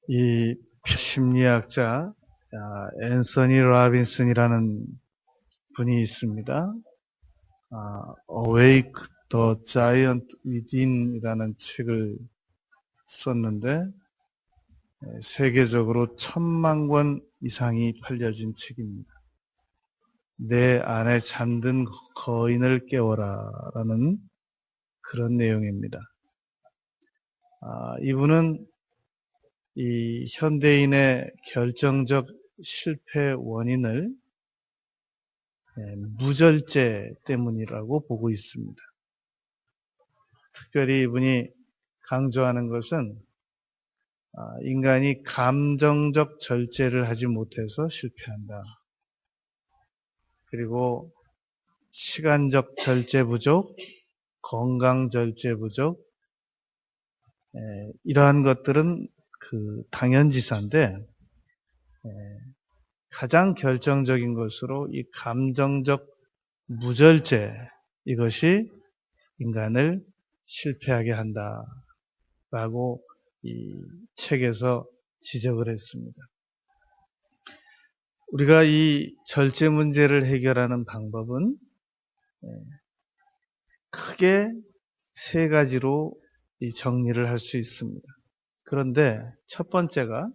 이 심리학자 앤서니 라빈슨이라는 분이 있습니다. Awake the Giant Within이라는 책을 썼는데 세계적으로 1000만 권 이상이 팔려진 책입니다. 내 안에 잠든 거인을 깨워라라는 그런 내용입니다. 이분은 이 현대인의 결정적 실패 원인을 무절제 때문이라고 보고 있습니다. 특별히 이분이 강조하는 것은 인간이 감정적 절제를 하지 못해서 실패한다. 그리고 시간적 절제 부족, 건강 절제 부족, 이러한 것들은 당연지사인데 가장 결정적인 것으로 이 감정적 무절제, 이것이 인간을 실패하게 한다라고 이 책에서 지적을 했습니다. 우리가 이 절제 문제를 해결하는 방법은 크게 세 가지로 이 정리를 할 수 있습니다. 그런데 첫 번째가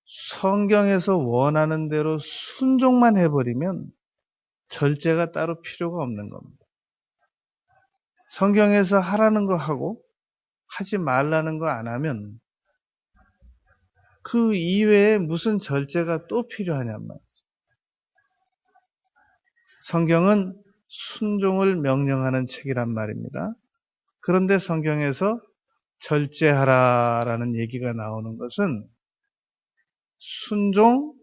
성경에서 원하는 대로 순종만 해버리면 절제가 따로 필요가 없는 겁니다. 성경에서 하라는 거 하고 하지 말라는 거 안 하면 그 이외에 무슨 절제가 또 필요하냔 말이죠. 성경은 순종을 명령하는 책이란 말입니다. 그런데 성경에서 절제하라라는 얘기가 나오는 것은 순종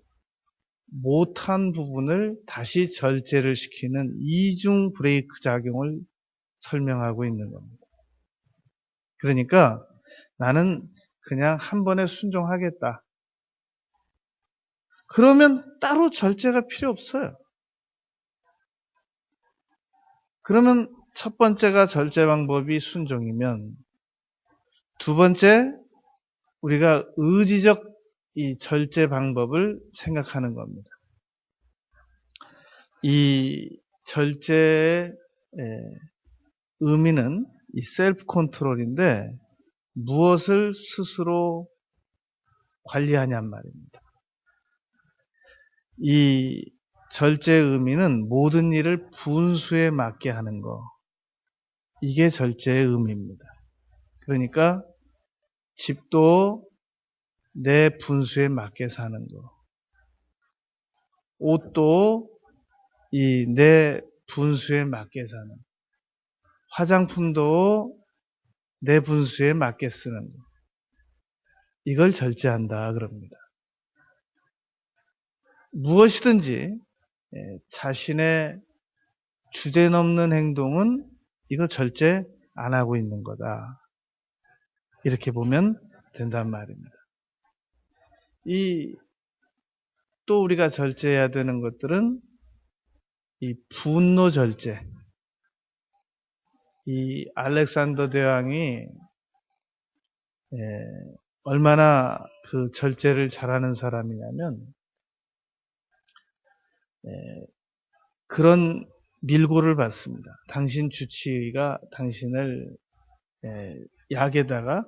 못한 부분을 다시 절제를 시키는 이중 브레이크 작용을 설명하고 있는 겁니다. 그러니까 나는 그냥 한 번에 순종하겠다. 그러면 따로 절제가 필요 없어요. 그러면 첫 번째가 절제 방법이 순종이면 두 번째 우리가 의지적 이 절제 방법을 생각하는 겁니다. 이 절제의 의미는 이 셀프 컨트롤인데 무엇을 스스로 관리하냔 말입니다. 이 절제의 의미는 모든 일을 분수에 맞게 하는 거. 이게 절제의 의미입니다. 그러니까 집도 내 분수에 맞게 사는 거. 옷도 내 분수에 맞게 사는 거. 화장품도 내 분수에 맞게 쓰는 거. 이걸 절제한다 그럽니다. 무엇이든지 자신의 주제넘는 행동은 이거 절제 안 하고 있는 거다. 이렇게 보면 된단 말입니다. 또 우리가 절제해야 되는 것들은 이 분노 절제. 이 알렉산더 대왕이 얼마나 그 절제를 잘하는 사람이냐면 그런 밀고를 받습니다. 당신 주치의가 당신을 약에다가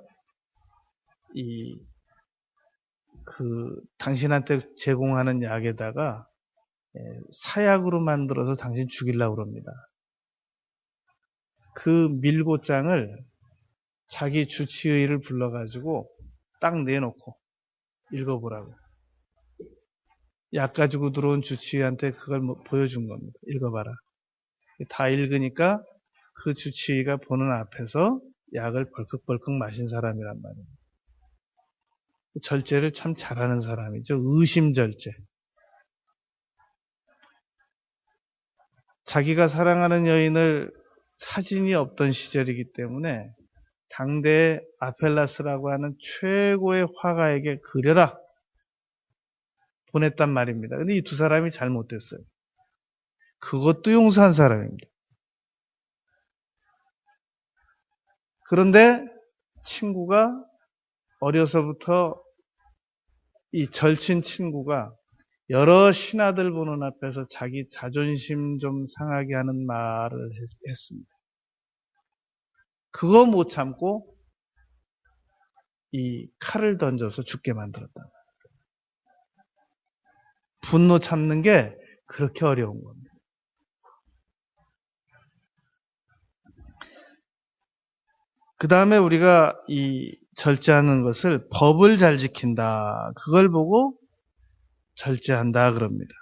당신한테 제공하는 약에다가 사약으로 만들어서 당신 죽이려고 그럽니다. 그 밀고장을 자기 주치의를 불러가지고 딱 내놓고 읽어보라고. 약 가지고 들어온 주치의한테 그걸 보여준 겁니다. 읽어봐라. 다 읽으니까 그 주치의가 보는 앞에서 약을 벌컥벌컥 마신 사람이란 말입니다. 절제를 참 잘하는 사람이죠. 의심절제. 자기가 사랑하는 여인을 사진이 없던 시절이기 때문에 당대의 아펠라스라고 하는 최고의 화가에게 그려라 보냈단 말입니다. 근데 이 두 사람이 잘못됐어요. 그것도 용서한 사람입니다. 그런데 친구가 어려서부터 이 절친 친구가 여러 신하들 보는 앞에서 자기 자존심 좀 상하게 하는 말을 했습니다. 그거 못 참고 이 칼을 던져서 죽게 만들었단 말이에요. 분노 참는 게 그렇게 어려운 겁니다. 그 다음에 우리가 이 절제하는 것을 법을 잘 지킨다. 그걸 보고 절제한다 그럽니다.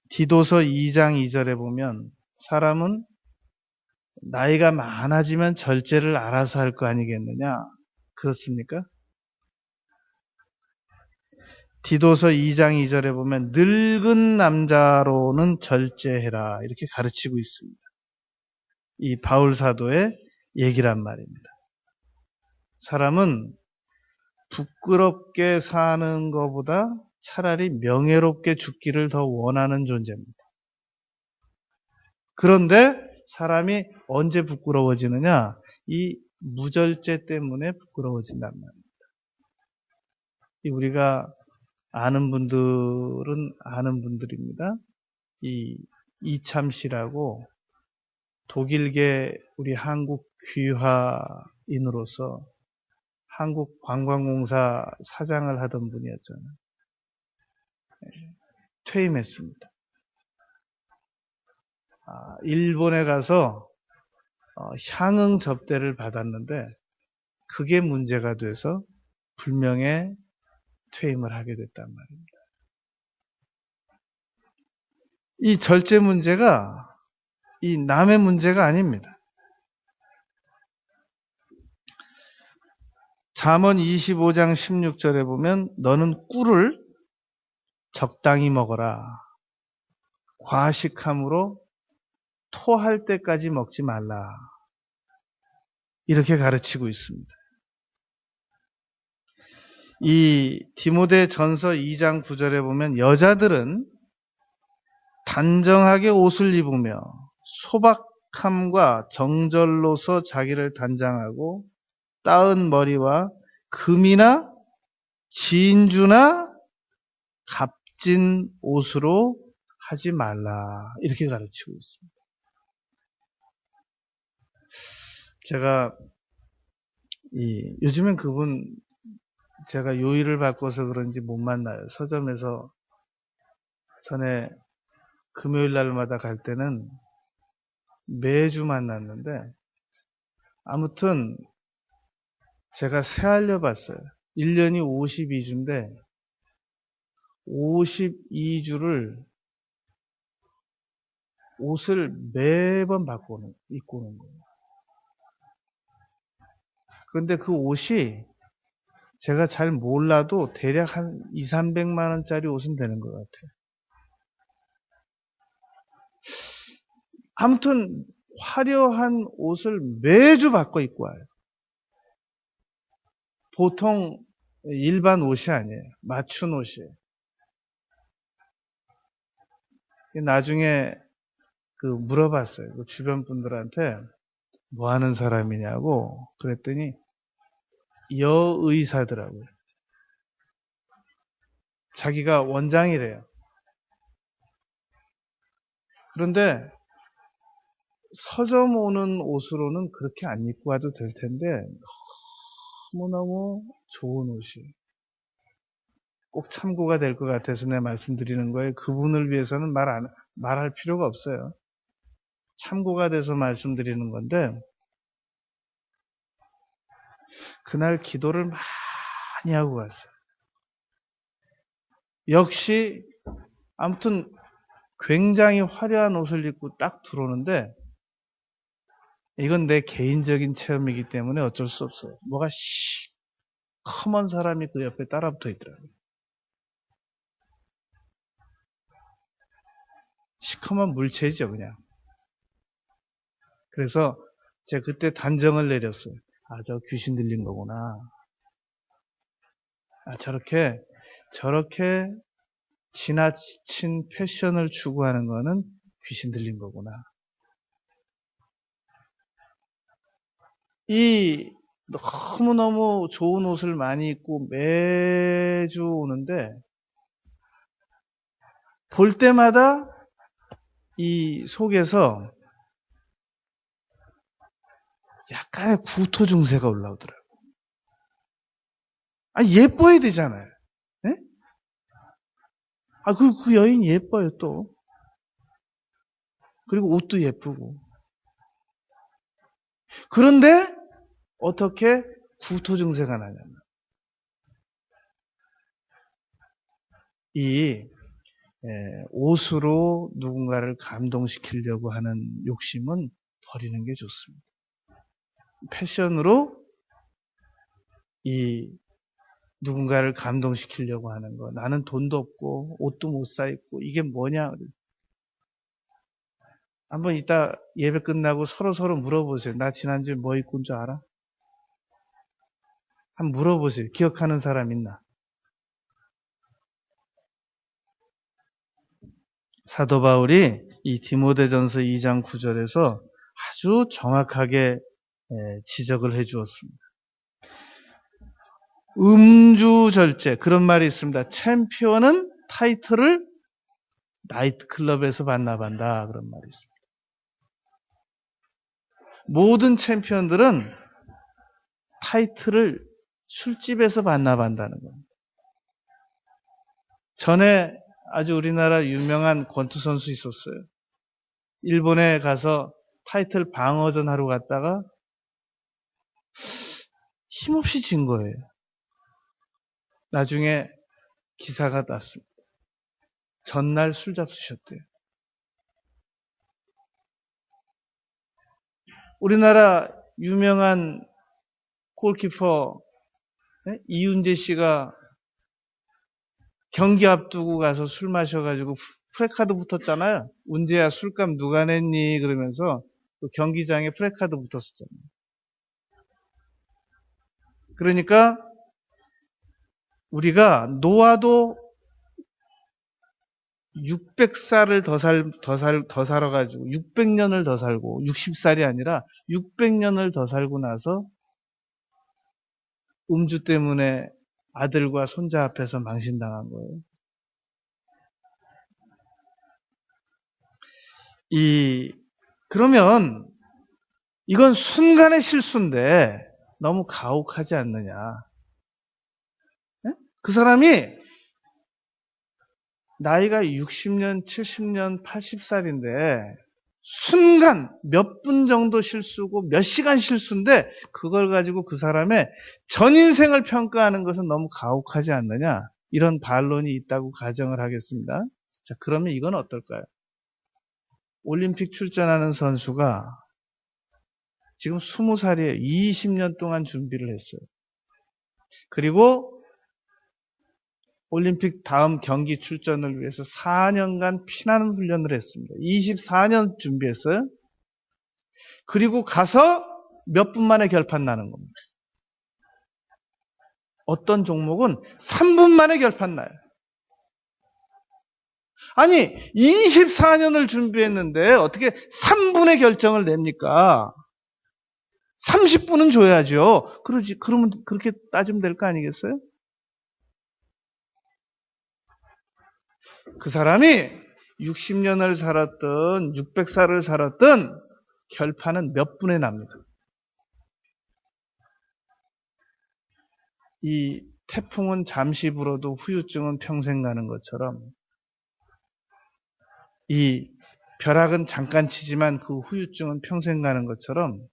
디도서 2장 2절에 보면 사람은 나이가 많아지면 절제를 알아서 할 거 아니겠느냐? 그렇습니까? 디도서 2장 2절에 보면 늙은 남자로는 절제해라 이렇게 가르치고 있습니다. 이 바울 사도의 얘기란 말입니다. 사람은 부끄럽게 사는 것보다 차라리 명예롭게 죽기를 더 원하는 존재입니다. 그런데 사람이 언제 부끄러워지느냐? 이 무절제 때문에 부끄러워진단 말입니다. 우리가 아는 분들은 아는 분들입니다. 이 이참 씨라고 독일계 우리 한국 귀화인으로서 한국관광공사 사장을 하던 분이었잖아요. 퇴임했습니다. 일본에 가서 향응 접대를 받았는데 그게 문제가 돼서 불명예 퇴임을 하게 됐단 말입니다. 이 절제 문제가 이 남의 문제가 아닙니다. 잠언 25장 16절에 보면 너는 꿀을 적당히 먹어라. 과식함으로 토할 때까지 먹지 말라. 이렇게 가르치고 있습니다. 이 디모데 전서 2장 9절에 보면 여자들은 단정하게 옷을 입으며 소박함과 정절로서 자기를 단장하고 따은 머리와 금이나 진주나 값진 옷으로 하지 말라. 이렇게 가르치고 있습니다. 제가 요즘엔 그분 제가 요일을 바꿔서 그런지 못 만나요. 서점에서 전에 금요일 날마다 갈 때는 매주 만났는데 아무튼 제가 세알려 봤어요. 1년이 52주인데 52주를 옷을 매번 입고 오는 거예요. 그런데 그 옷이 제가 잘 몰라도 대략 한 200~300만 원짜리 옷은 되는 것 같아요. 아무튼 화려한 옷을 매주 바꿔 입고 와요. 보통 일반 옷이 아니에요. 맞춘 옷이에요. 나중에 물어봤어요. 그 주변 분들한테 뭐 하는 사람이냐고 그랬더니 여의사더라고요. 자기가 원장이래요. 그런데 서점 오는 옷으로는 그렇게 안 입고 와도 될 텐데 너무너무 좋은 옷이 꼭 참고가 될 것 같아서 내가 말씀드리는 거예요. 그분을 위해서는 말할 필요가 없어요. 참고가 돼서 말씀드리는 건데 그날 기도를 많이 하고 갔어요. 역시 아무튼 굉장히 화려한 옷을 입고 딱 들어오는데 이건 내 개인적인 체험이기 때문에 어쩔 수 없어요. 뭐가 시커먼 사람이 그 옆에 따라붙어 있더라고요. 시커먼 물체죠 그냥. 그래서 제가 그때 단정을 내렸어요. 저 귀신 들린 거구나. 저렇게 지나친 패션을 추구하는 거는 귀신 들린 거구나. 이 너무너무 좋은 옷을 많이 입고 매주 오는데 볼 때마다 이 속에서 약간의 구토 증세가 올라오더라고요. 예뻐야 되잖아요. 네? 그 여인 예뻐요, 또. 그리고 옷도 예쁘고. 그런데 어떻게 구토 증세가 나냐면 이 옷으로 누군가를 감동시키려고 하는 욕심은 버리는 게 좋습니다. 패션으로 이 누군가를 감동시키려고 하는 거. 나는 돈도 없고 옷도 못 사 입고 이게 뭐냐. 한번 이따 예배 끝나고 서로 물어보세요. 나 지난주에 뭐 입고 온 줄 알아? 한번 물어보세요. 기억하는 사람 있나? 사도 바울이 이 디모데전서 2장 9절에서 아주 정확하게 지적을 해 주었습니다. 음주절제 그런 말이 있습니다. 챔피언은 타이틀을 나이트클럽에서 반납한다 그런 말이 있습니다. 모든 챔피언들은 타이틀을 술집에서 반납한다는 겁니다. 전에 아주 우리나라 유명한 권투 선수 있었어요. 일본에 가서 타이틀 방어전 하러 갔다가 힘없이 진 거예요. 나중에 기사가 났습니다. 전날 술 잡수셨대요. 우리나라 유명한 골키퍼 이윤재 씨가 경기 앞두고 가서 술 마셔가지고 프레카드 붙었잖아요. 운재야 술값 누가 냈니? 그러면서 그 경기장에 프레카드 붙었었잖아요. 그러니까 우리가 노아도 600살을 더 살아가지고 600년을 더 살고 60살이 아니라 600년을 더 살고 나서 음주 때문에 아들과 손자 앞에서 망신당한 거예요. 그러면 이건 순간의 실수인데 너무 가혹하지 않느냐. 그 사람이 나이가 60년, 70년, 80살인데 순간 몇 분 정도 실수고 몇 시간 실수인데 그걸 가지고 그 사람의 전 인생을 평가하는 것은 너무 가혹하지 않느냐. 이런 반론이 있다고 가정을 하겠습니다. 자, 그러면 이건 어떨까요? 올림픽 출전하는 선수가 지금 20살이에요. 20년 동안 준비를 했어요. 그리고 올림픽 다음 경기 출전을 위해서 4년간 피나는 훈련을 했습니다. 24년 준비했어요. 그리고 가서 몇 분 만에 결판 나는 겁니다. 어떤 종목은 3분 만에 결판 나요. 아니 24년을 준비했는데 어떻게 3분의 결정을 냅니까? 30분은 줘야죠. 그러면 그렇게 따지면 될 거 아니겠어요? 그 사람이 60년을 살았든 600살을 살았든 결판은 몇 분에 납니다. 이 태풍은 잠시 불어도 후유증은 평생 가는 것처럼 이 벼락은 잠깐 치지만 그 후유증은 평생 가는 것처럼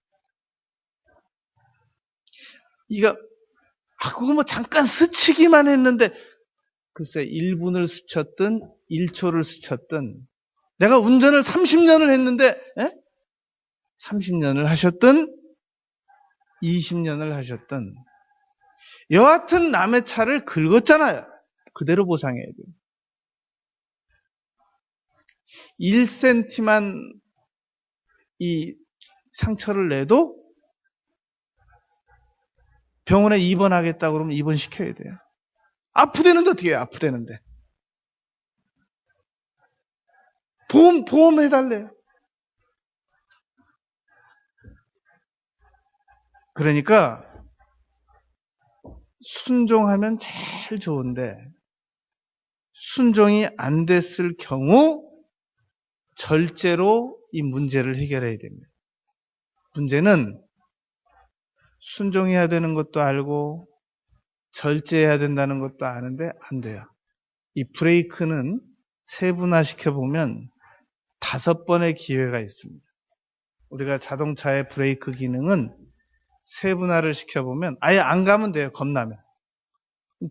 그거 뭐 잠깐 스치기만 했는데 글쎄 1분을 스쳤든 1초를 스쳤든 내가 운전을 30년을 했는데 30년을 하셨든 20년을 하셨든 여하튼 남의 차를 긁었잖아요. 그대로 보상해야 돼요. 1cm만 이 상처를 내도 병원에 입원하겠다고 그러면 입원시켜야 돼요. 아프대는데 어떻게 해요? 아프대는데. 보험 해달래요. 그러니까 순종하면 제일 좋은데 순종이 안 됐을 경우 절제로 이 문제를 해결해야 됩니다. 문제는 순종해야 되는 것도 알고 절제해야 된다는 것도 아는데 안 돼요. 이 브레이크는 세분화시켜보면 5번의 기회가 있습니다. 우리가 자동차의 브레이크 기능은 세분화를 시켜보면 아예 안 가면 돼요. 겁나면.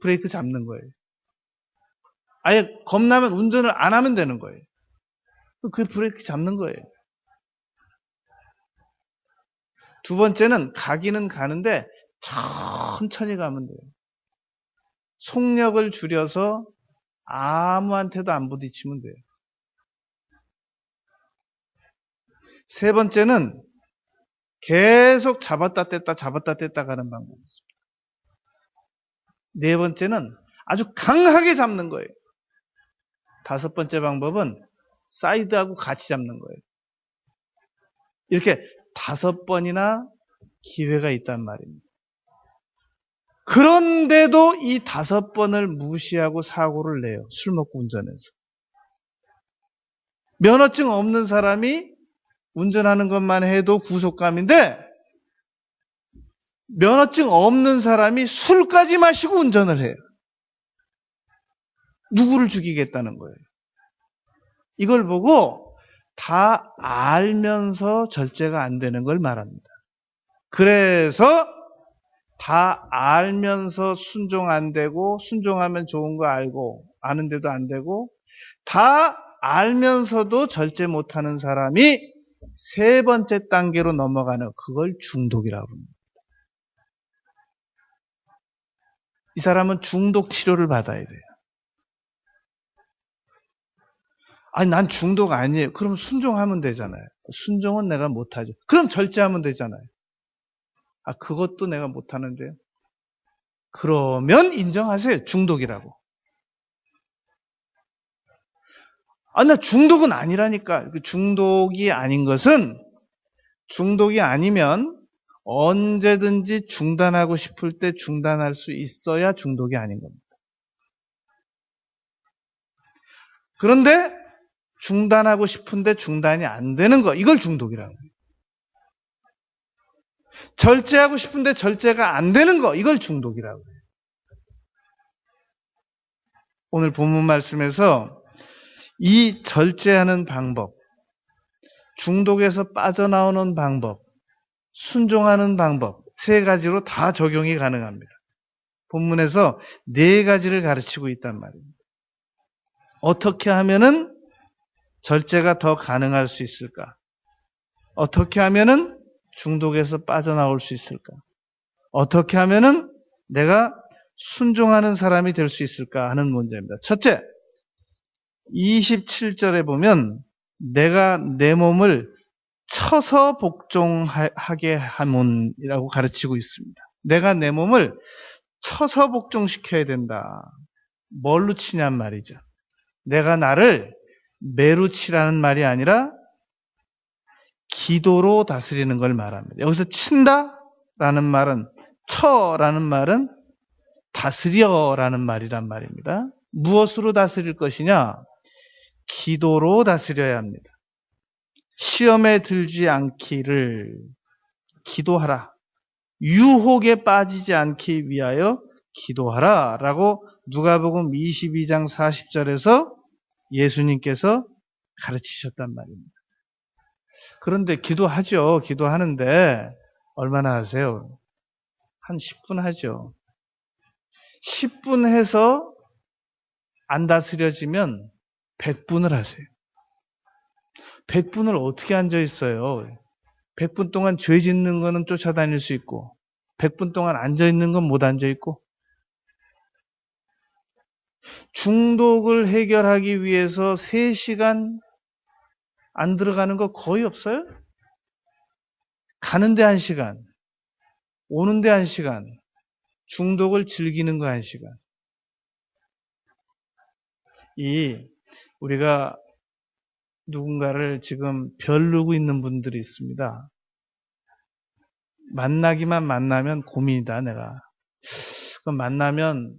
브레이크 잡는 거예요. 아예 겁나면 운전을 안 하면 되는 거예요. 그 브레이크 잡는 거예요. 두 번째는 가기는 가는데 천천히 가면 돼요. 속력을 줄여서 아무한테도 안 부딪히면 돼요. 세 번째는 계속 잡았다 뗐다 가는 방법이 있습니다. 네 번째는 아주 강하게 잡는 거예요. 5번째 방법은 사이드하고 같이 잡는 거예요. 이렇게 5번이나 기회가 있단 말입니다. 그런데도 이 5번을 무시하고 사고를 내요. 술 먹고 운전해서. 면허증 없는 사람이 운전하는 것만 해도 구속감인데 면허증 없는 사람이 술까지 마시고 운전을 해요. 누구를 죽이겠다는 거예요. 이걸 보고 다 알면서 절제가 안 되는 걸 말합니다. 그래서 다 알면서 순종 안 되고 순종하면 좋은 거 알고 아는데도 안 되고 다 알면서도 절제 못하는 사람이 3번째 단계로 넘어가는 그걸 중독이라고 합니다. 이 사람은 중독 치료를 받아야 돼요. 아니 난 중독 아니에요. 그럼 순종하면 되잖아요. 순종은 내가 못하죠. 그럼 절제하면 되잖아요. 아 그것도 내가 못하는데요. 그러면 인정하세요. 중독이라고. 아 나 중독은 아니라니까. 중독이 아닌 것은 중독이 아니면 언제든지 중단하고 싶을 때 중단할 수 있어야 중독이 아닌 겁니다. 그런데 중단하고 싶은데 중단이 안 되는 거, 이걸 중독이라고 해요. 절제하고 싶은데 절제가 안 되는 거, 이걸 중독이라고 해요. 오늘 본문 말씀에서 이 절제하는 방법, 중독에서 빠져나오는 방법, 순종하는 방법, 3가지로 다 적용이 가능합니다. 본문에서 4가지를 가르치고 있단 말입니다. 어떻게 하면은 절제가 더 가능할 수 있을까? 어떻게 하면은 중독에서 빠져나올 수 있을까? 어떻게 하면은 내가 순종하는 사람이 될 수 있을까 하는 문제입니다. 첫째, 27절에 보면 내가 내 몸을 쳐서 복종하게 하문이라고 가르치고 있습니다. 내가 내 몸을 쳐서 복종시켜야 된다. 뭘로 치냔 말이죠. 내가 나를 매로 치라는 말이 아니라 기도로 다스리는 걸 말합니다. 여기서 친다라는 말은 쳐라는 말은 다스려라는 말이란 말입니다. 무엇으로 다스릴 것이냐? 기도로 다스려야 합니다. 시험에 들지 않기를 기도하라. 유혹에 빠지지 않기 위하여 기도하라 라고 누가복음 22장 40절에서 예수님께서 가르치셨단 말입니다. 그런데 기도하죠. 기도하는데 얼마나 하세요? 한 10분 하죠. 10분 해서 안 다스려지면 100분을 하세요. 100분을 어떻게 앉아 있어요? 100분 동안 죄 짓는 거는 쫓아다닐 수 있고 100분 동안 앉아 있는 건 못 앉아 있고 중독을 해결하기 위해서 3시간 안 들어가는 거 거의 없어요? 가는데 1시간, 오는데 1시간, 중독을 즐기는 거 1시간. 우리가 누군가를 지금 벼르고 있는 분들이 있습니다. 만나기만 만나면 고민이다, 내가. 그 만나면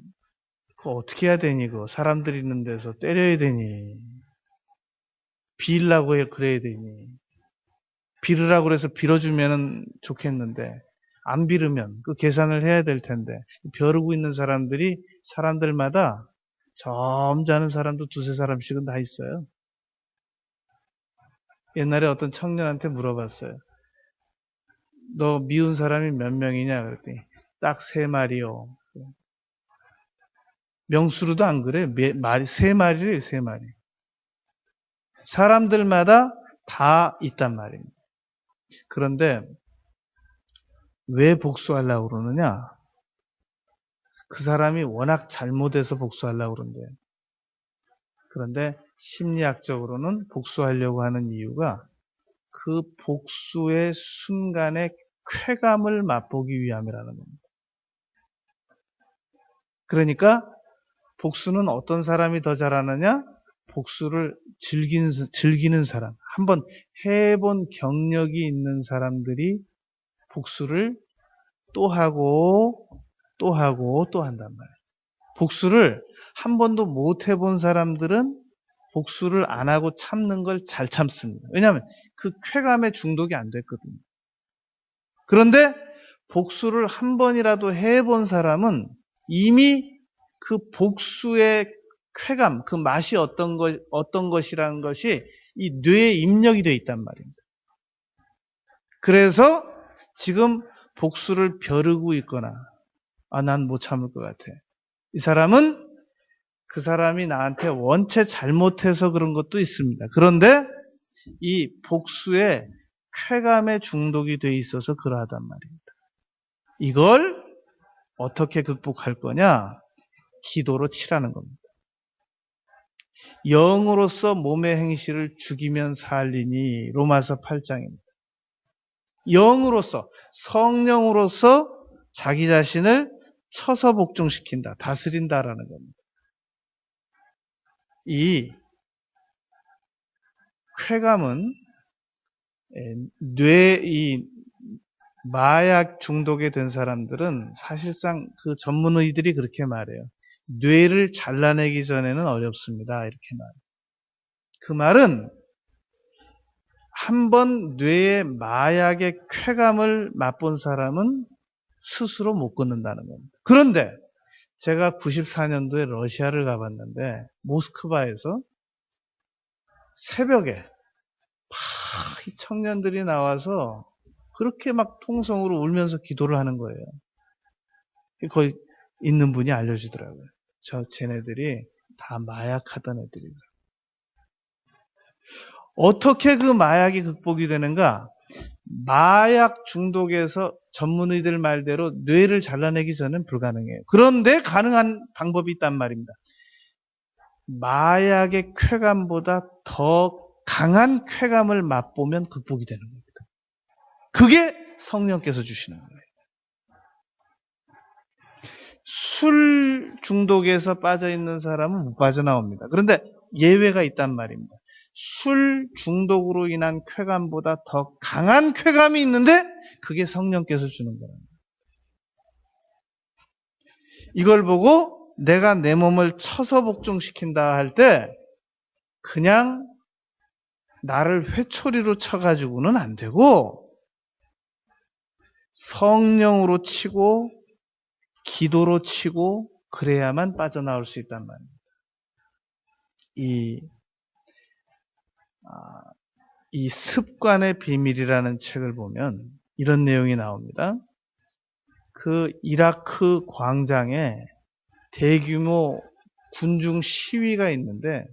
그거 어떻게 해야 되니? 그거 사람들 있는 데서 때려야 되니? 빌라고 해 그래야 되니? 빌으라고 그래서 빌어주면은 좋겠는데 안 빌으면 그 계산을 해야 될 텐데 벼르고 있는 사람들이 사람들마다 점잖은 사람도 두세 사람씩은 다 있어요. 옛날에 어떤 청년한테 물어봤어요. 너 미운 사람이 몇 명이냐 그랬더니 딱 3마리요. 명수로도 안 그래. 말이 3마리래요. 3마리. 사람들마다 다 있단 말입니다. 그런데 왜 복수하려고 그러느냐? 그 사람이 워낙 잘못해서 복수하려고 그런대요. 그런데 심리학적으로는 복수하려고 하는 이유가 그 복수의 순간의 쾌감을 맛보기 위함이라는 겁니다. 그러니까 복수는 어떤 사람이 더 잘하느냐? 복수를 즐기는 사람, 한번 해본 경력이 있는 사람들이 복수를 또 하고 또 하고 또 한단 말이에요. 복수를 한 번도 못 해본 사람들은 복수를 안 하고 참는 걸 잘 참습니다. 왜냐하면 그 쾌감에 중독이 안 됐거든요. 그런데 복수를 한 번이라도 해본 사람은 이미 그 복수의 쾌감, 그 맛이 어떤 것이라는 것이 이 뇌에 입력이 되어 있단 말입니다. 그래서 지금 복수를 벼르고 있거나, 난 못 참을 것 같아. 이 사람은 그 사람이 나한테 원체 잘못해서 그런 것도 있습니다. 그런데 이 복수의 쾌감에 중독이 돼 있어서 그러하단 말입니다. 이걸 어떻게 극복할 거냐? 기도로 치라는 겁니다. 영으로서 몸의 행실을 죽이면 살리니 로마서 8장입니다. 영으로서 성령으로서 자기 자신을 쳐서 복종시킨다. 다스린다라는 겁니다. 이 쾌감은 이 마약 중독에 된 사람들은 사실상 그 전문의들이 그렇게 말해요. 뇌를 잘라내기 전에는 어렵습니다. 이렇게 말해요. 그 말은 한번 뇌의 마약의 쾌감을 맛본 사람은 스스로 못 끊는다는 겁니다. 그런데 제가 94년도에 러시아를 가봤는데 모스크바에서 새벽에 이 청년들이 나와서 그렇게 막 통성으로 울면서 기도를 하는 거예요. 거기 있는 분이 알려주더라고요. 쟤네들이 다 마약하던 애들이더라고요. 어떻게 그 마약이 극복이 되는가? 마약 중독에서 전문의들 말대로 뇌를 잘라내기 전엔 불가능해요. 그런데 가능한 방법이 있단 말입니다. 마약의 쾌감보다 더 강한 쾌감을 맛보면 극복이 되는 겁니다. 그게 성령께서 주시는 거예요. 술 중독에서 빠져있는 사람은 못 빠져나옵니다. 그런데 예외가 있단 말입니다. 술 중독으로 인한 쾌감보다 더 강한 쾌감이 있는데 그게 성령께서 주는 거예요. 이걸 보고 내가 내 몸을 쳐서 복종시킨다 할 때 그냥 나를 회초리로 쳐가지고는 안 되고 성령으로 치고 기도로 치고 그래야만 빠져나올 수 있단 말입니다. 이 습관의 비밀이라는 책을 보면 이런 내용이 나옵니다. 그 이라크 광장에 대규모 군중 시위가 있는데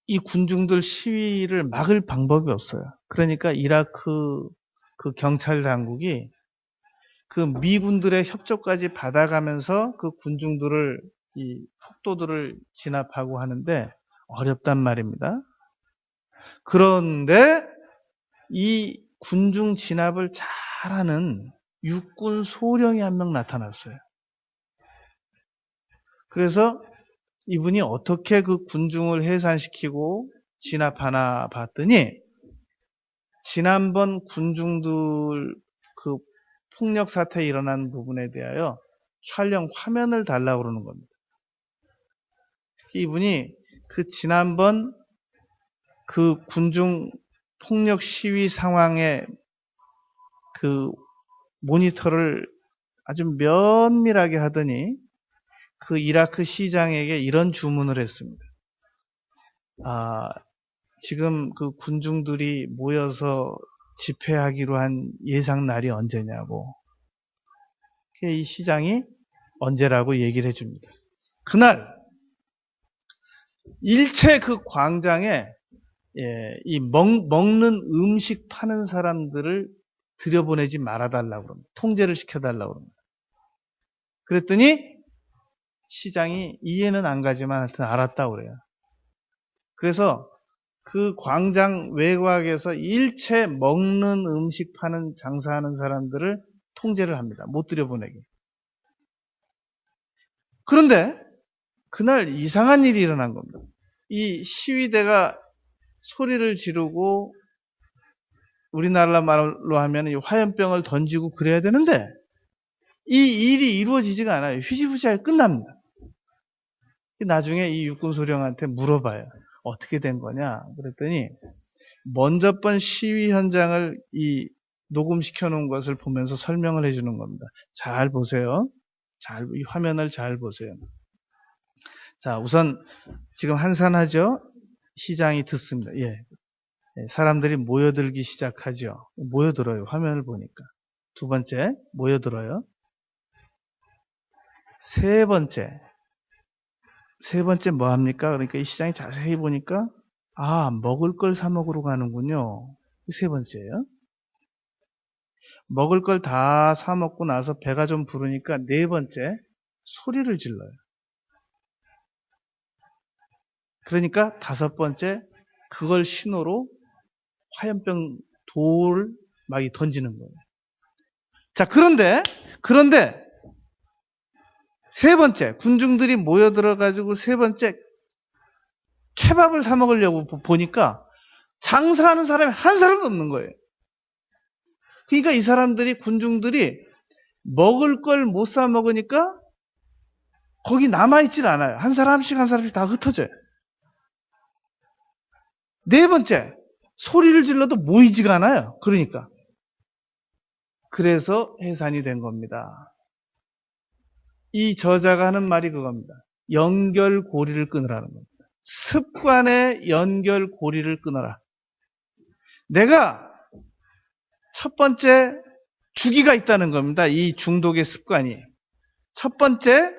이 군중들 시위를 막을 방법이 없어요. 그러니까 이라크 그 경찰 당국이 그 미군들의 협조까지 받아가면서 그 군중들을 이 폭도들을 진압하고 하는데 어렵단 말입니다. 그런데 이 군중 진압을 잘하는 육군 소령이 한 명 나타났어요. 그래서 이분이 어떻게 그 군중을 해산시키고 진압하나 봤더니 지난번 군중들 그 폭력 사태 일어난 부분에 대하여 촬영 화면을 달라고 그러는 겁니다. 이분이 그 지난번 그 군중 폭력 시위 상황의 그 모니터를 아주 면밀하게 하더니 그 이라크 시장에게 이런 주문을 했습니다. 지금 그 군중들이 모여서 집회하기로 한 예상 날이 언제냐고. 이 시장이 언제라고 얘기를 해줍니다. 그날 일체 그 광장에 이 먹는 음식 파는 사람들을 들여보내지 말아달라고 합니다. 통제를 시켜달라고 합니다. 그랬더니 시장이 이해는 안 가지만 하여튼 알았다고 그래요. 그래서 그 광장 외곽에서 일체 먹는 음식 파는 장사하는 사람들을 통제를 합니다. 못 들여보내게. 그런데 그날 이상한 일이 일어난 겁니다. 이 시위대가 소리를 지르고 우리나라 말로 하면 이 화염병을 던지고 그래야 되는데 이 일이 이루어지지가 않아요. 휘지부지하게 끝납니다. 나중에 이 육군소령한테 물어봐요. 어떻게 된 거냐? 그랬더니 먼저 번 시위 현장을 이 녹음시켜 놓은 것을 보면서 설명을 해주는 겁니다. 잘 보세요. 이 화면을 잘 보세요. 자, 우선 지금 한산하죠? 시장이 듣습니다. 예. 사람들이 모여들기 시작하죠. 모여들어요. 화면을 보니까. 두 번째, 모여들어요. 세 번째 뭐 합니까? 그러니까 이 시장이 자세히 보니까 먹을 걸 사 먹으러 가는군요. 세 번째예요. 먹을 걸 다 사 먹고 나서 배가 좀 부르니까 네 번째, 소리를 질러요. 그러니까 다섯 번째, 그걸 신호로 화염병 돌을 막 던지는 거예요. 자, 그런데 세 번째, 군중들이 모여들어가지고 세 번째, 케밥을 사 먹으려고 보니까 장사하는 사람이 한 사람도 없는 거예요. 그러니까 이 사람들이, 군중들이 먹을 걸 못 사 먹으니까 거기 남아있질 않아요. 한 사람씩 다 흩어져요. 네 번째, 소리를 질러도 모이지가 않아요. 그러니까. 그래서 해산이 된 겁니다. 이 저자가 하는 말이 그겁니다. 연결고리를 끊으라는 겁니다. 습관의 연결고리를 끊어라. 내가 첫 번째 주기가 있다는 겁니다. 이 중독의 습관이. 첫 번째,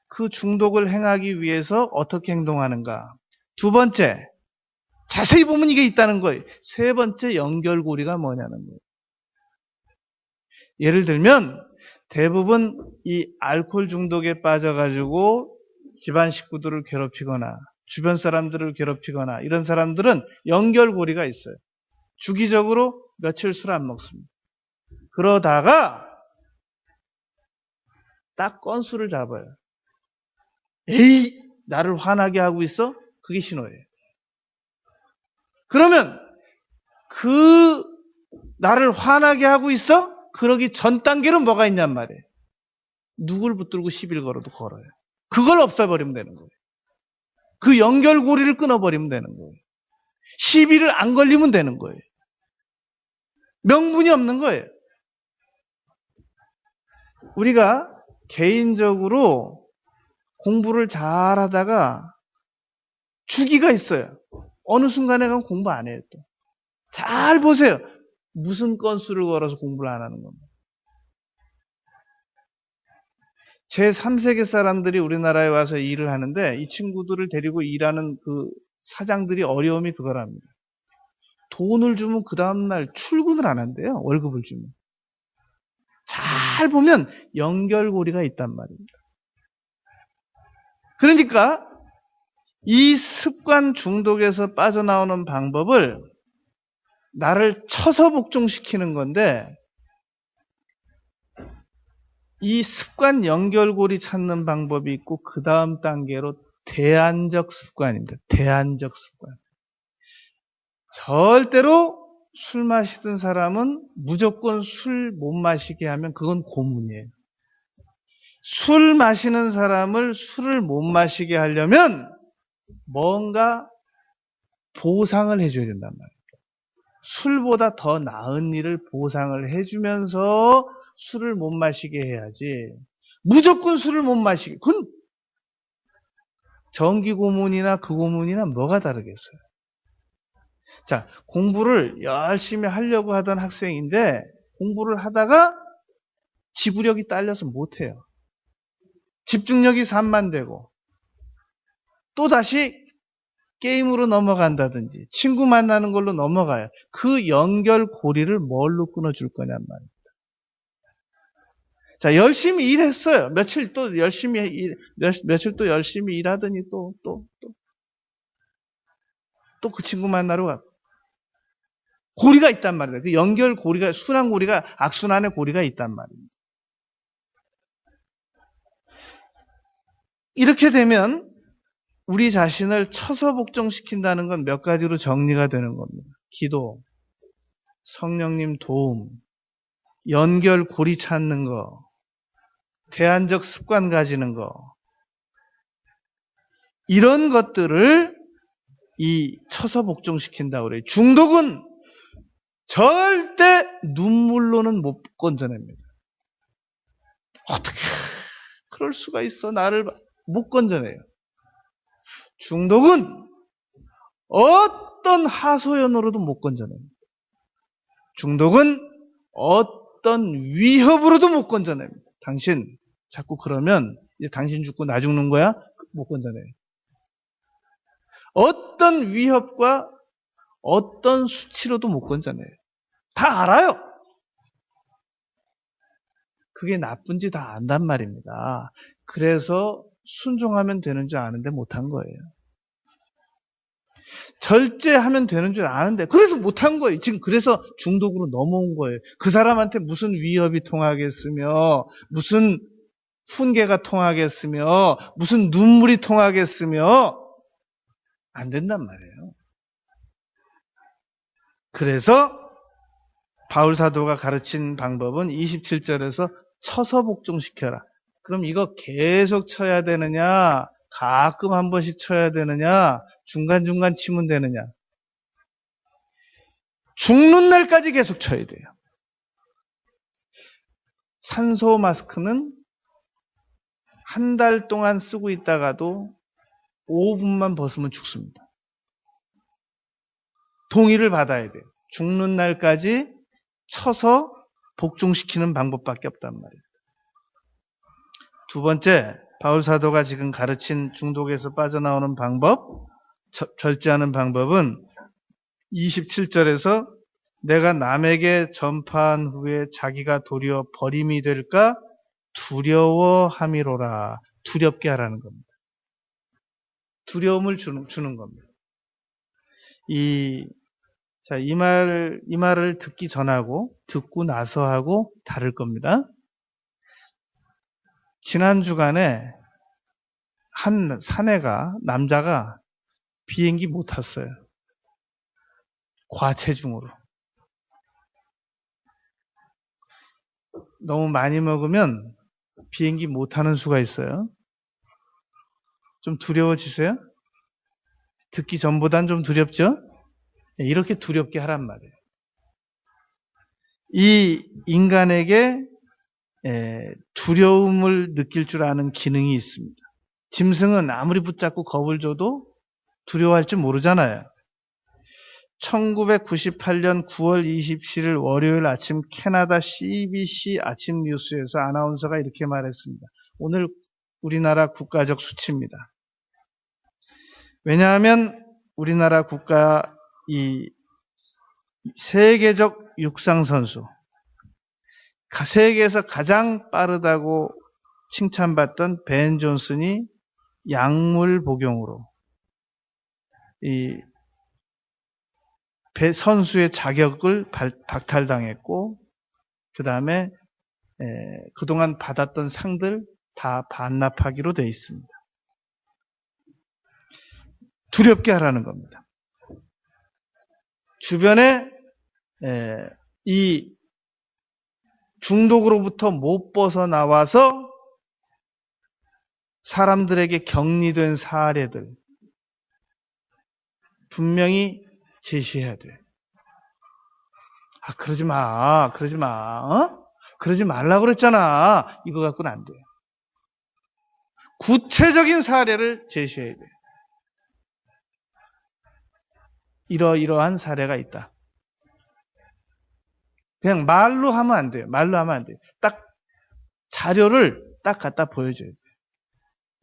그 중독을 행하기 위해서 어떻게 행동하는가. 두 번째, 자세히 보면 이게 있다는 거예요. 세 번째 연결고리가 뭐냐는 거예요. 예를 들면 대부분 이 알코올 중독에 빠져가지고 집안 식구들을 괴롭히거나 주변 사람들을 괴롭히거나 이런 사람들은 연결고리가 있어요. 주기적으로 며칠 술 안 먹습니다. 그러다가 딱 건수를 잡아요. 에이, 나를 화나게 하고 있어? 그게 신호예요. 그러면 그 나를 화나게 하고 있어? 그러기 전 단계로 뭐가 있냔 말이에요. 누굴 붙들고 시비를 걸어도 걸어요. 그걸 없애버리면 되는 거예요. 그 연결고리를 끊어버리면 되는 거예요. 시비를 안 걸리면 되는 거예요. 명분이 없는 거예요. 우리가 개인적으로 공부를 잘 하다가 주기가 있어요. 어느 순간에 가면 공부 안 해요. 또. 잘 보세요. 무슨 건수를 걸어서 공부를 안 하는 겁니다. 제3세계 사람들이 우리나라에 와서 일을 하는데 이 친구들을 데리고 일하는 그 사장들이 어려움이 그거랍니다. 돈을 주면 그 다음날 출근을 안 한대요. 월급을 주면. 잘 보면 연결고리가 있단 말입니다. 그러니까 이 습관 중독에서 빠져나오는 방법을 나를 쳐서 복종시키는 건데 이 습관 연결고리 찾는 방법이 있고 그 다음 단계로 대안적 습관입니다. 대안적 습관. 절대로 술 마시던 사람은 무조건 술 못 마시게 하면 그건 고문이에요. 술 마시는 사람을 술을 못 마시게 하려면 뭔가 보상을 해줘야 된단 말이에요. 술보다 더 나은 일을 보상을 해주면서 술을 못 마시게 해야지. 무조건 술을 못 마시게. 그건 정기 고문이나 그 고문이나 뭐가 다르겠어요. 자, 공부를 열심히 하려고 하던 학생인데 공부를 하다가 지구력이 딸려서 못해요. 집중력이 산만되고 또다시 게임으로 넘어간다든지 친구 만나는 걸로 넘어가요. 그 연결고리를 뭘로 끊어줄 거냔 말이에요. 자, 열심히 일했어요. 며칠 또 열심히 일하더니 또 그 친구 만나러 갔고. 고리가 있단 말이에요. 그 연결고리가, 순환 고리가, 악순환의 고리가 있단 말이에요. 이렇게 되면 우리 자신을 쳐서 복종시킨다는 건 몇 가지로 정리가 되는 겁니다. 기도, 성령님 도움, 연결고리 찾는 거, 대안적 습관 가지는 거, 이런 것들을 이 쳐서 복종시킨다고 그래요. 중독은 절대 눈물로는 못 건져냅니다. 어떻게 그럴 수가 있어? 나를 못 건져내요. 중독은 어떤 하소연으로도 못 건져냅니다. 중독은 어떤 위협으로도 못 건져냅니다. 당신 자꾸 그러면 이제 당신 죽고 나 죽는 거야? 못 건져내요. 어떤 위협과 어떤 수치로도 못 건져내요. 다 알아요. 그게 나쁜지 다 안단 말입니다. 그래서 순종하면 되는 줄 아는데 못한 거예요. 절제하면 되는 줄 아는데 그래서 못한 거예요. 지금 그래서 중독으로 넘어온 거예요. 그 사람한테 무슨 위협이 통하겠으며 무슨 훈계가 통하겠으며 무슨 눈물이 통하겠으며 안 된단 말이에요. 그래서 바울 사도가 가르친 방법은 27절에서 쳐서 복종시켜라. 그럼 이거 계속 쳐야 되느냐? 가끔 한 번씩 쳐야 되느냐? 중간중간 치면 되느냐? 죽는 날까지 계속 쳐야 돼요. 산소 마스크는 한 달 동안 쓰고 있다가도 5분만 벗으면 죽습니다. 동의를 받아야 돼요. 죽는 날까지 쳐서 복종시키는 방법밖에 없단 말이에요. 두 번째, 바울 사도가 지금 가르친 중독에서 빠져나오는 방법, 절제하는 방법은 27절에서 내가 남에게 전파한 후에 자기가 도리어 버림이 될까 두려워함이로라. 두렵게 하라는 겁니다. 두려움을 주는 겁니다. 이 말을 듣기 전하고 듣고 나서 하고 다를 겁니다. 지난 주간에 한 사내가 남자가 비행기 못 탔어요. 과체중으로. 너무 많이 먹으면 비행기 못 타는 수가 있어요. 좀 두려워지세요? 듣기 전보단 좀 두렵죠? 이렇게 두렵게 하란 말이에요. 이 인간에게 두려움을 느낄 줄 아는 기능이 있습니다. 짐승은 아무리 붙잡고 겁을 줘도 두려워할 줄 모르잖아요. 1998년 9월 27일 월요일 아침 캐나다 CBC 아침 뉴스에서 아나운서가 이렇게 말했습니다. 오늘 우리나라 국가적 수치입니다. 왜냐하면 우리나라 국가 이 세계적 육상 선수, 세계에서 가장 빠르다고 칭찬받던 벤 존슨이 약물 복용으로 이 선수의 자격을 박탈당했고, 그 다음에 그동안 받았던 상들 다 반납하기로 되어 있습니다. 두렵게 하라는 겁니다. 주변에 이 중독으로부터 못 벗어나와서 사람들에게 격리된 사례들 분명히 제시해야 돼. 그러지 마. 그러지 말라고 그랬잖아. 이거 갖고는 안 돼. 구체적인 사례를 제시해야 돼. 이러이러한 사례가 있다. 그냥 말로 하면 안 돼요. 딱 자료를 딱 갖다 보여줘야 돼.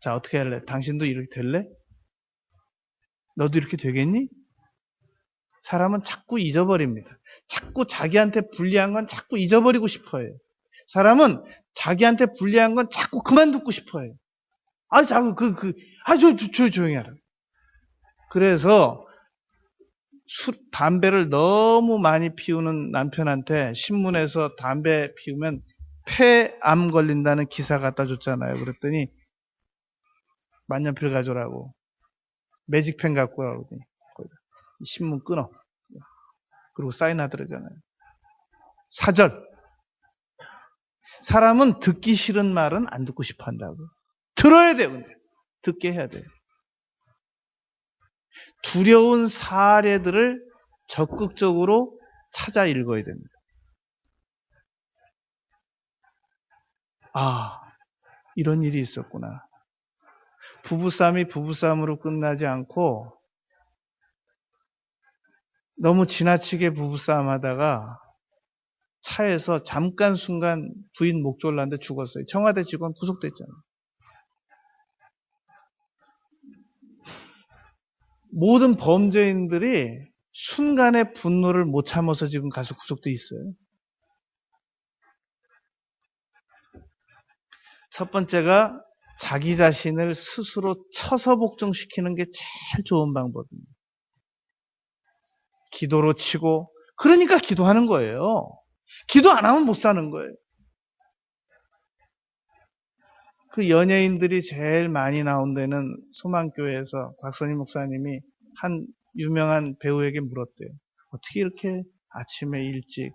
자, 어떻게 할래? 당신도 이렇게 될래? 너도 이렇게 되겠니? 사람은 자꾸 잊어버립니다. 자꾸 자기한테 불리한 건 자꾸 잊어버리고 싶어요. 사람은 자기한테 불리한 건 자꾸 그만두고 싶어요. 자꾸 조용히 하라. 그래서 담배를 너무 많이 피우는 남편한테 신문에서 담배 피우면 폐암 걸린다는 기사 갖다 줬잖아요. 그랬더니 만년필 가져오라고 매직펜 갖고 오라고 신문 끊어. 그리고 사인하더라잖아요. 사절. 사람은 듣기 싫은 말은 안 듣고 싶어 한다고. 들어야 돼요. 근데 듣게 해야 돼요. 두려운 사례들을 적극적으로 찾아 읽어야 됩니다. 이런 일이 있었구나. 부부싸움이 부부싸움으로 끝나지 않고 너무 지나치게 부부싸움 하다가 차에서 잠깐 순간 부인 목 졸랐는데 죽었어요. 청와대 직원 구속됐잖아요. 모든 범죄인들이 순간의 분노를 못 참아서 지금 가서 구속돼 있어요. 첫 번째가 자기 자신을 스스로 쳐서 복종시키는 게 제일 좋은 방법입니다. 기도로 치고, 그러니까 기도하는 거예요. 기도 안 하면 못 사는 거예요. 그 연예인들이 제일 많이 나온 데는 소망교회에서 곽선희 목사님이 한 유명한 배우에게 물었대요. 어떻게 이렇게 아침에 일찍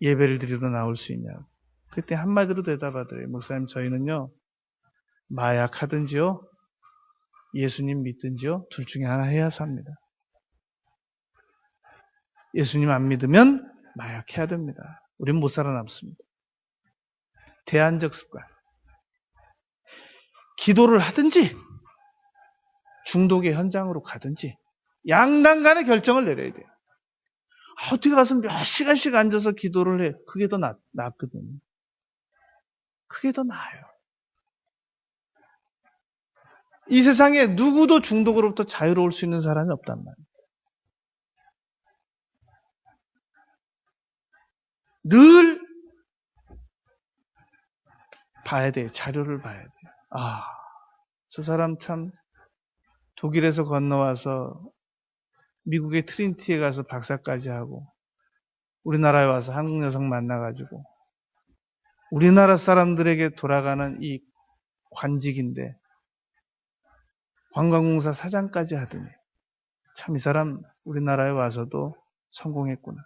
예배를 드리러 나올 수 있냐고. 그때 한마디로 대답하더래요. 목사님, 저희는요, 마약하든지요, 예수님 믿든지요, 둘 중에 하나 해야 삽니다. 예수님 안 믿으면 마약해야 됩니다. 우린 못 살아남습니다. 대안적 습관. 기도를 하든지 중독의 현장으로 가든지 양당 간의 결정을 내려야 돼요. 어떻게 가서 몇 시간씩 앉아서 기도를 해. 그게 더 낫거든요. 그게 더 나아요. 이 세상에 누구도 중독으로부터 자유로울 수 있는 사람이 없단 말이에요. 늘 봐야 돼요. 자료를 봐야 돼요. 저 사람 참 독일에서 건너와서 미국의 트리니티에 가서 박사까지 하고 우리나라에 와서 한국 여성 만나가지고 우리나라 사람들에게 돌아가는 이 관직인데 관광공사 사장까지 하더니 참 이 사람 우리나라에 와서도 성공했구나.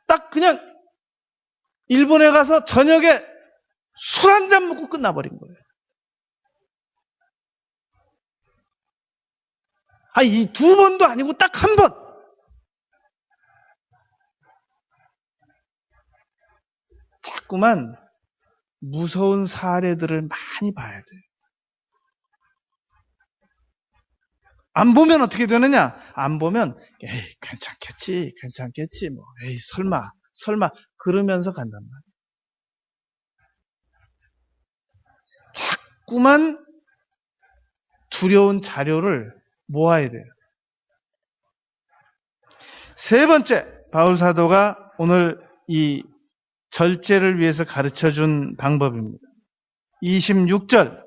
딱 그냥 일본에 가서 저녁에 술 한 잔 먹고 끝나버린 거예요. 이 두 번도 아니고 딱 한 번. 자꾸만 무서운 사례들을 많이 봐야 돼요. 안 보면 어떻게 되느냐? 안 보면 괜찮겠지 뭐. 설마 그러면서 간단 말이에요. 자꾸만 두려운 자료를 모아야 돼요. 세 번째, 바울 사도가 오늘 이 절제를 위해서 가르쳐준 방법입니다. 26절.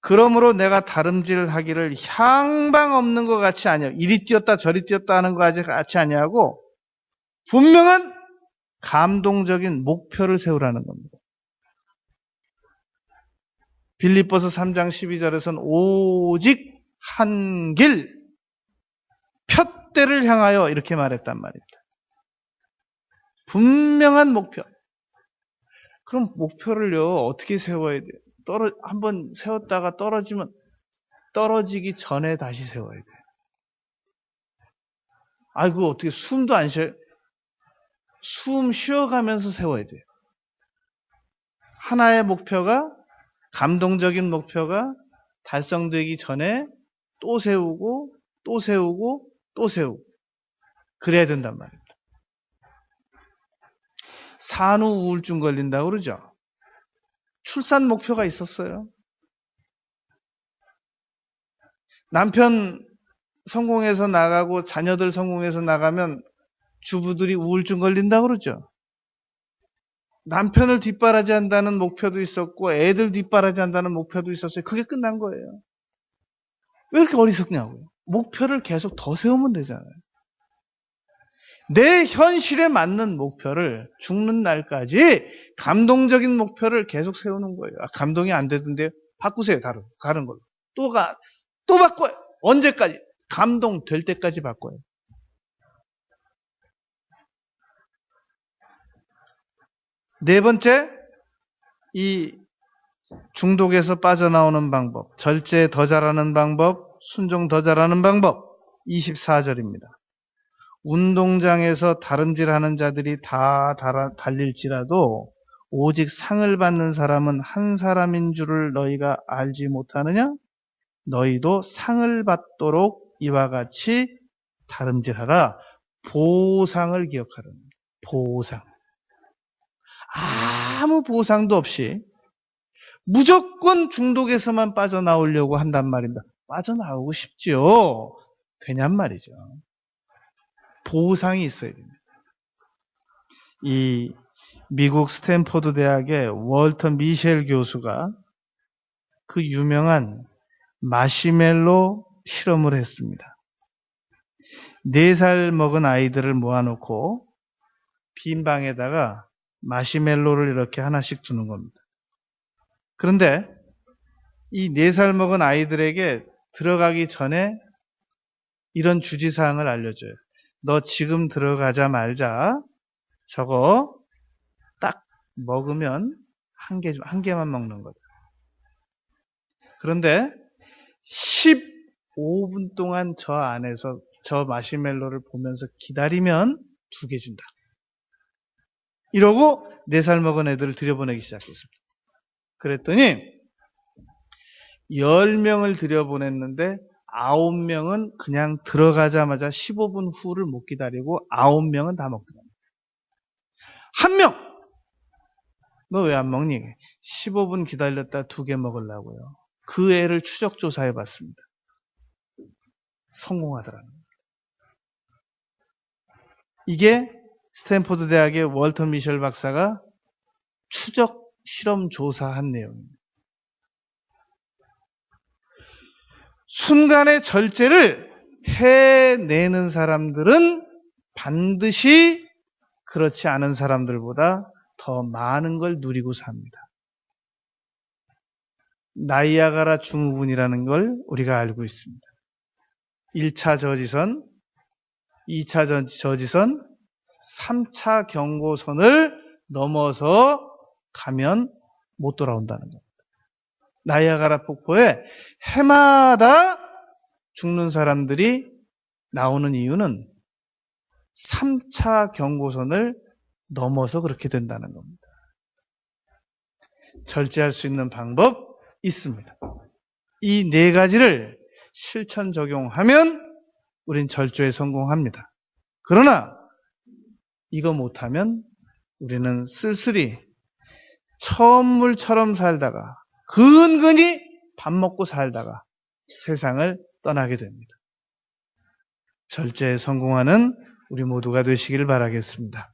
그러므로 내가 다름질하기를 향방 없는 것 같이 아니하고 이리 뛰었다 저리 뛰었다 하는 것 같이 아니하고 분명한 감동적인 목표를 세우라는 겁니다. 빌립보서 3장 12절에서는 오직 한 길, 때를 향하여 이렇게 말했단 말입니다. 분명한 목표. 그럼 목표를요, 어떻게 세워야 돼요? 한번 세웠다가 떨어지면 떨어지기 전에 다시 세워야 돼요. 그거 어떻게 숨도 안 쉬어요? 숨 쉬어가면서 세워야 돼요. 하나의 목표가, 감동적인 목표가 달성되기 전에 또 세우고, 또 세우고, 또 세우고. 그래야 된단 말입니다. 산후 우울증 걸린다고 그러죠. 출산 목표가 있었어요. 남편 성공해서 나가고 자녀들 성공해서 나가면 주부들이 우울증 걸린다고 그러죠. 남편을 뒷바라지 한다는 목표도 있었고 애들 뒷바라지 한다는 목표도 있었어요. 그게 끝난 거예요. 왜 이렇게 어리석냐고요. 목표를 계속 더 세우면 되잖아요. 내 현실에 맞는 목표를 죽는 날까지 감동적인 목표를 계속 세우는 거예요. 감동이 안 되던데 바꾸세요. 다른 걸로. 또 바꿔요. 언제까지? 감동 될 때까지 바꿔요. 네 번째, 이 중독에서 빠져나오는 방법, 절제 더 잘하는 방법, 순종 더 잘하는 방법, 24절입니다. 운동장에서 다름질하는 자들이 다 달릴지라도 오직 상을 받는 사람은 한 사람인 줄을 너희가 알지 못하느냐? 너희도 상을 받도록 이와 같이 다름질하라. 보상을 기억하라. 보상. 아무 보상도 없이 무조건 중독에서만 빠져나오려고 한단 말입니다. 빠져나오고 싶지요. 되냔 말이죠. 보상이 있어야 됩니다. 이 미국 스탠포드 대학의 월터 미셸 교수가 그 유명한 마시멜로 실험을 했습니다. 4살 먹은 아이들을 모아놓고 빈 방에다가 마시멜로를 이렇게 하나씩 두는 겁니다. 그런데 이 4살 먹은 아이들에게 들어가기 전에 이런 주지사항을 알려줘요. 너 지금 들어가자 말자. 저거 딱 먹으면 한 개만 먹는 거다. 그런데 15분 동안 저 안에서 저 마시멜로를 보면서 기다리면 2개 준다. 이러고 4살 먹은 애들을 들여보내기 시작했습니다. 그랬더니 10명을 들여보냈는데 9명은 그냥 들어가자마자 15분 후를 못 기다리고 9명은 다 먹더랍니다. 1명! 너 왜 안 먹니? 15분 기다렸다 2개 먹으려고요. 그 애를 추적 조사해 봤습니다. 성공하더랍니다. 이게 스탠포드 대학의 월터 미셸 박사가 추적 실험 조사한 내용입니다. 순간의 절제를 해내는 사람들은 반드시 그렇지 않은 사람들보다 더 많은 걸 누리고 삽니다. 나이아가라 증후군이라는 걸 우리가 알고 있습니다. 1차 저지선, 2차 저지선, 3차 경고선을 넘어서 가면 못 돌아온다는 겁니다. 나이아가라 폭포에 해마다 죽는 사람들이 나오는 이유는 3차 경고선을 넘어서 그렇게 된다는 겁니다. 절제할 수 있는 방법 있습니다. 이 4가지를 실천 적용하면 우린 절제에 성공합니다. 그러나 이거 못하면 우리는 쓸쓸히 처음 물처럼 살다가 근근히 밥 먹고 살다가 세상을 떠나게 됩니다. 절제에 성공하는 우리 모두가 되시길 바라겠습니다.